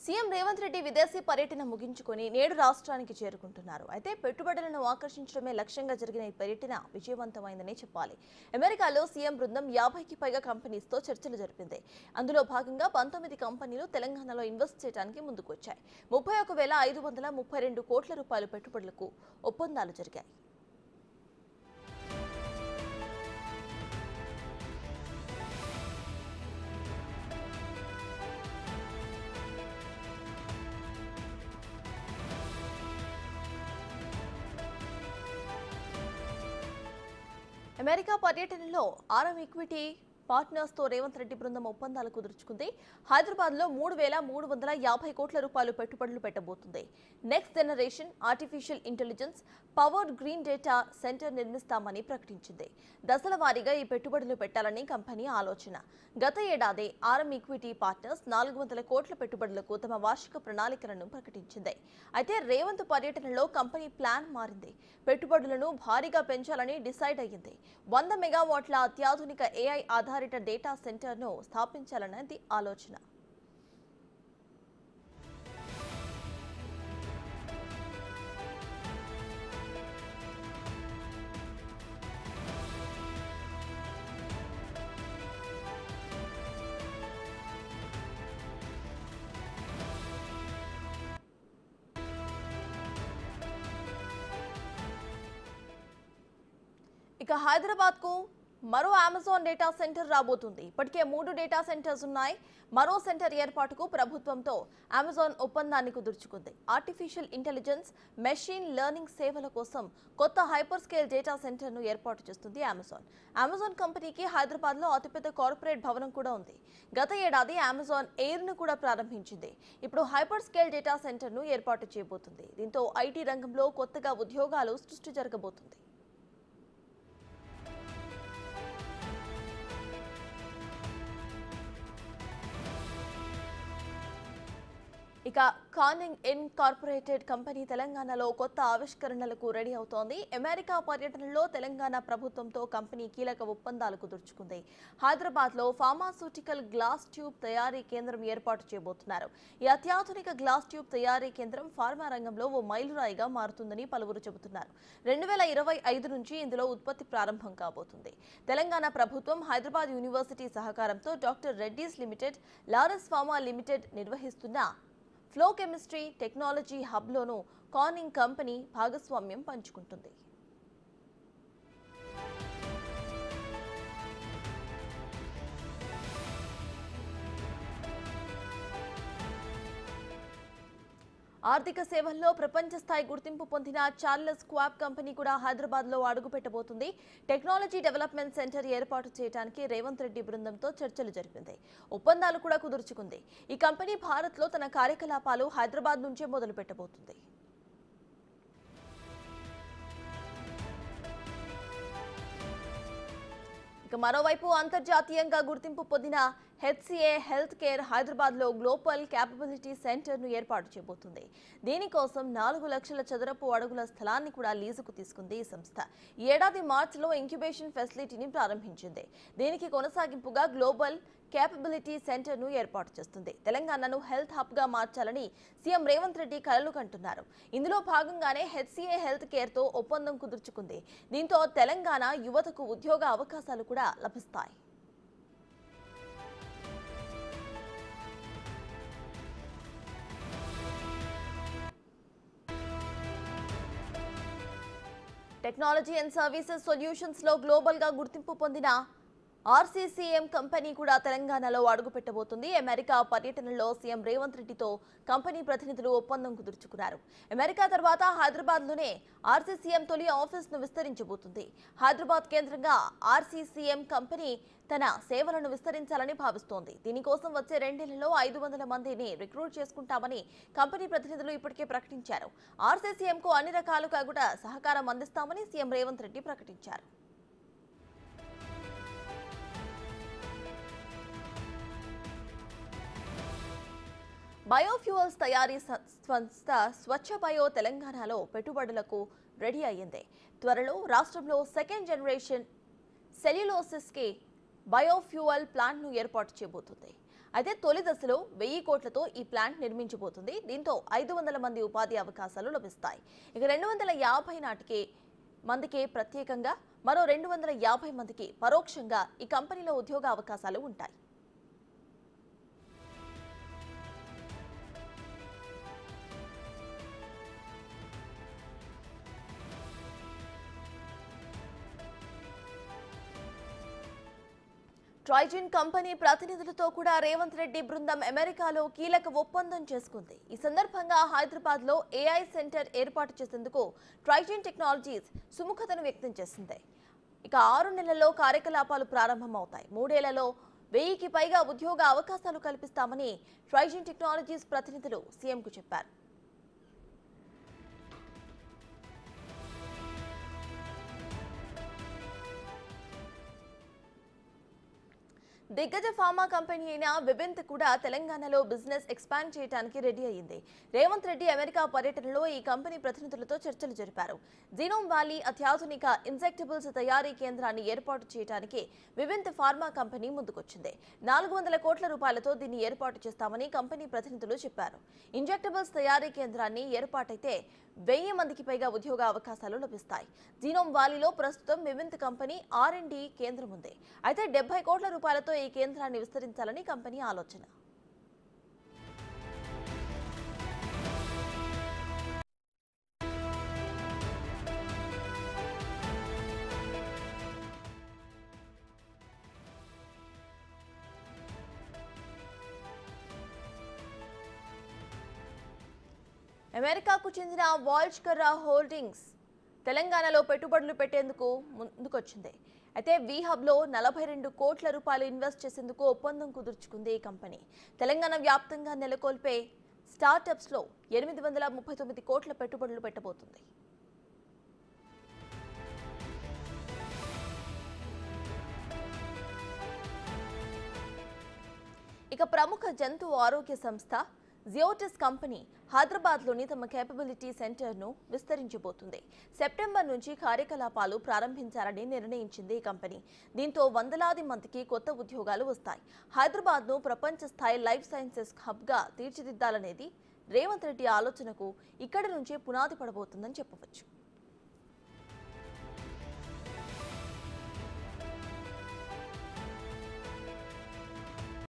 CM Revanth Reddy విదేశీ పర్యటన ముగించుకొని నేడు రాష్ట్రానికి చేరుకుంటున్నారు. అయితే పెట్టుబడులను ఆకర్షించడమే లక్ష్యంగా జరిగిన ఈ పర్యటన విజయవంతమైందని చెప్పాలి. అమెరికాలో సీఎం బృందం 50కి పైగా కంపెనీస్తో చర్చలు జరిపింది. అందులో భాగంగా 19 కంపెనీలు తెలంగాణలో ఇన్వెస్ట్ చేయడానికి ముందుకొచ్చాయి. 31,532 కోట్ల రూపాయల పెట్టుబడులకు ఒప్పందాలు జరిగాయి. అమెరికా పర్యటనలో ఆర్ఎం ఈక్విటీ పార్ట్నర్స్ తో రేవంత్ రెడ్డి బృందం ఒప్పందాలు కుదుర్చుకుంది. హైదరాబాద్ లో 3,350 కోట్ల రూపాయలు పెట్టుబడులు పెట్టబోతుంది. Next generation artificial intelligence powered green data centre నిర్మిస్తామని ప్రకటించింది. దశల వారీగా ఈ పెట్టుబడులు పెట్టాలని కంపెనీ ఆలోచన. గత ఏడాది ఆర్ఎం ఈక్విటీ పార్ట్నర్స్ 400 కోట్ల పెట్టుబడులకు తమ వార్షిక ప్రణాళికలను ప్రకటించింది. అయితే రేవంత్ పర్యటనలో కంపెనీ ప్లాన్ మారింది. పెట్టుబడులను భారీగా పెంచాలని డిసైడ్ అయ్యింది. 100 మెగావాట్ల అత్యాధునిక ఏఐ ఆధారిత డేటా సెంటర్ను స్థాపించాలన్నది ఆలోచన. ఇక హైదరాబాద్ కు మరో అమెజాన్ డేటా సెంటర్ రాబోతుంది. ఇప్పటికే 3 డేటా సెంటర్స్ ఉన్నాయి. మరో సెంటర్ ఏర్పాటుకు ప్రభుత్వంతో అమెజాన్ ఒప్పందాన్ని కుదుర్చుకుంది. ఆర్టిఫిషియల్ ఇంటెలిజెన్స్, మెషిన్ లెర్నింగ్ సేవల కోసం కొత్త హైపర్ స్కేల్ డేటా సెంటర్ను ఏర్పాటు చేస్తుంది అమెజాన్. అమెజాన్ కంపెనీకి హైదరాబాద్లో అతిపెద్ద కార్పొరేట్ భవనం కూడా ఉంది. గత ఏడాది అమెజాన్ ఎయిర్ను కూడా ప్రారంభించింది. ఇప్పుడు హైపర్ స్కేల్ డేటా సెంటర్ను ఏర్పాటు చేయబోతుంది. దీంతో ఐటీ రంగంలో కొత్తగా ఉద్యోగాలు సృష్టి జరగబోతుంది. ఇక కానింగ్ ఇన్కార్పొరేటెడ్ కంపెనీ తెలంగాణలో కొత్త ఆవిష్కరణలకు రెడీ అవుతోంది. అమెరికా పర్యటనలో తెలంగాణ ప్రభుత్వంతో కంపెనీ కీలక ఒప్పందాలు కుదుర్చుకుంది. హైదరాబాద్లో ఫార్మాస్యూటికల్ గ్లాస్ ట్యూబ్ తయారీ కేంద్రం ఏర్పాటు చేయబోతున్నారు. ఈ అత్యాధునిక గ్లాస్ ట్యూబ్ తయారీ కేంద్రం ఫార్మా రంగంలో ఓ మైలురాయిగా మారుతుందని పలువురు చెబుతున్నారు. 2025 నుంచి ఇందులో ఉత్పత్తి ప్రారంభం కాబోతుంది. తెలంగాణ ప్రభుత్వం హైదరాబాద్ యూనివర్సిటీ సహకారంతో doctor Reddy's Limited, Laurus Pharma Limited నిర్వహిస్తున్న ఫ్లో కెమిస్ట్రీ టెక్నాలజీ హబ్లోనూ కానింగ్ కంపెనీ భాగస్వామ్యం పంచుకుంటుంది. ఆర్థిక సేవల్లో ప్రపంచ స్థాయి గుర్తింపు పొందిన చార్లెస్ క్వాబ్ కంపెనీ కూడా హైదరాబాద్లో అడుగుపెట్టబోతుంది. టెక్నాలజీ డెవలప్మెంట్ సెంటర్ ఏర్పాటు చేయడానికి రేవంత్ రెడ్డి బృందంతో చర్చలు జరిపింది. ఒప్పందాలు కూడా కుదుర్చుకుంది. ఈ కంపెనీ భారత్లో తన కార్యకలాపాలు హైదరాబాద్ నుంచే మొదలు పెట్టబోతుంది. ఇక మరోవైపు అంతర్జాతీయంగా గుర్తింపు పొందిన హెచ్సిఏ హెల్త్ కేర్ హైదరాబాద్లో గ్లోబల్ క్యాపబిలిటీ సెంటర్ను ఏర్పాటు చేయబోతుంది. దీనికోసం 4 లక్షల చదరపు అడుగుల స్థలాన్ని కూడా లీజుకు తీసుకుంది ఈ సంస్థ. ఈ ఏడాది మార్చిలో ఇంక్యుబేషన్ ఫెసిలిటీని ప్రారంభించింది. దీనికి కొనసాగింపుగా గ్లోబల్ క్యాపబిలిటీ సెంటర్ను ఏర్పాటు చేస్తుంది. తెలంగాణను హెల్త్ హబ్గా మార్చాలని సీఎం రేవంత్ రెడ్డి కలలు కంటున్నారు. ఇందులో భాగంగానే హెచ్సిఏ హెల్త్ కేర్తో ఒప్పందం కుదుర్చుకుంది. దీంతో తెలంగాణ యువతకు ఉద్యోగ అవకాశాలు కూడా లభిస్తాయి. టెక్నాలజీ అండ్ సర్వీసెస్ సొల్యూషన్స్ లో గ్లోబల్ గా గుర్తింపు పొందిన ఆర్సీసీఎం కంపెనీ కూడా తెలంగాణలో అడుగుపెట్టబోతుంది. అమెరికా పర్యటనలో సీఎం రేవంత్ రెడ్డితో కంపెనీ ప్రతినిధులు ఒప్పందం కుదుర్చుకున్నారు. అమెరికా తర్వాత హైదరాబాద్లోనే ఆర్సీసీఎం తొలి ఆఫీస్ను విస్తరించబోతుంది. హైదరాబాద్ కేంద్రంగా ఆర్సీసీఎం కంపెనీ తన సేవలను విస్తరించాలని భావిస్తోంది. దీనికోసం వచ్చే 2 నెలల్లో 500 మందిని రిక్రూట్ చేసుకుంటామని కంపెనీ ప్రతినిధులు ఇప్పటికే ప్రకటించారు. ఆర్సీసీఎంకు అన్ని రకాలుగా కూడా సహకారం అందిస్తామని సీఎం రేవంత్ రెడ్డి ప్రకటించారు. బయోఫ్యూయల్స్ తయారీ సంస్థ స్వచ్ఛ బయో తెలంగాణలో పెట్టుబడులకు రెడీ అయ్యింది. త్వరలో రాష్ట్రంలో సెకండ్ జనరేషన్ సెల్యులోసిస్ కి బయోఫ్యూయల్ ప్లాంట్ను ఏర్పాటు చేయబోతుంది. అయితే తొలి దశలో 1000 కోట్లతో ఈ ప్లాంట్ నిర్మించబోతుంది. దీంతో 500 మంది ఉపాధి అవకాశాలు లభిస్తాయి. ఇక 250 నాటికి మందికి ప్రత్యేకంగా, మరో 250 మందికి పరోక్షంగా ఈ కంపెనీలో ఉద్యోగ అవకాశాలు ఉంటాయి. ట్రైజిన్ కంపెనీ ప్రతినిధులతో కూడా రేవంత్ రెడ్డి బృందం అమెరికాలో కీలక ఒప్పందం చేసుకుంది. ఈ సందర్భంగా హైదరాబాద్ లో ఏఐ సెంటర్ ఏర్పాటు చేసేందుకు ట్రైజిన్ టెక్నాలజీస్ సుముఖతను వ్యక్తం చేసింది. ఇక 6 నెలల్లో కార్యకలాపాలు ప్రారంభమవుతాయి. 3 ఏళ్లలో 1000కి పైగా ఉద్యోగ అవకాశాలు కల్పిస్తామని ట్రైజిన్ టెక్నాలజీస్ ప్రతినిధులు సీఎంకు చెప్పారు. దిగ్గజ ఫార్మా కంపెనీ అయిన విబింత్ కూడా తెలంగాణలో బిజినెస్ ఎక్స్పాండ్ చేయడానికి రెడీ అయింది. రేవంత్ రెడ్డి అమెరికా పర్యటనలో ఈ కంపెనీ ప్రతినిధులతో చర్చలు జరిపారు. జీనోమ్ వ్యాలీ అత్యాధునిక ఇంజెక్టబుల్స్ తయారీ కేంద్రాన్ని ఏర్పాటు చేయడానికి విబింత్ ఫార్మా కంపెనీ ముందుకొచ్చింది. 400 కోట్ల రూపాయలతో దీన్ని ఏర్పాటు చేస్తామని కంపెనీ ప్రతినిధులు చెప్పారు. ఇంజెక్టబుల్స్ తయారీ కేంద్రాన్ని ఏర్పాటైతే 1000 మందికి పైగా ఉద్యోగ అవకాశాలు లభిస్తాయి. జీనోమ్ వ్యాలీలో ప్రస్తుతం విబింత్ కంపెనీ R&D కేంద్రం ఉంది. అయితే 70 కోట్ల రూపాయలతో ఈ కేంద్రాన్ని విస్తరించాలని కంపెనీ ఆలోచన. అమెరికాకు చెందిన వాల్జ్కర్రా హోల్డింగ్స్ తెలంగాణలో పెట్టుబడులు పెట్టేందుకు ముందుకొచ్చింది. అయితే వీహబ్లో 42 కోట్ల రూపాయలు ఇన్వెస్ట్ చేసేందుకు ఒప్పందం కుదుర్చుకుంది ఈ కంపెనీ. తెలంగాణ వ్యాప్తంగా నెలకొల్పే స్టార్టప్స్లో 839 కోట్ల పెట్టుబడులు పెట్టబోతుంది. ఇక ప్రముఖ జంతు ఆరోగ్య సంస్థ జియోటిస్ కంపెనీ హైదరాబాద్లోని తమ కేపబిలిటీ సెంటర్ను విస్తరించబోతుంది. సెప్టెంబర్ నుంచి కార్యకలాపాలు ప్రారంభించాలని నిర్ణయించింది ఈ కంపెనీ. దీంతో వందలాది మందికి కొత్త ఉద్యోగాలు వస్తాయి. హైదరాబాద్ను ప్రపంచ స్థాయి లైఫ్ సైన్సెస్ హబ్గా తీర్చిదిద్దాలనేది రేవంత్ రెడ్డి ఆలోచనకు ఇక్కడి నుంచే పునాది పడబోతుందని చెప్పవచ్చు.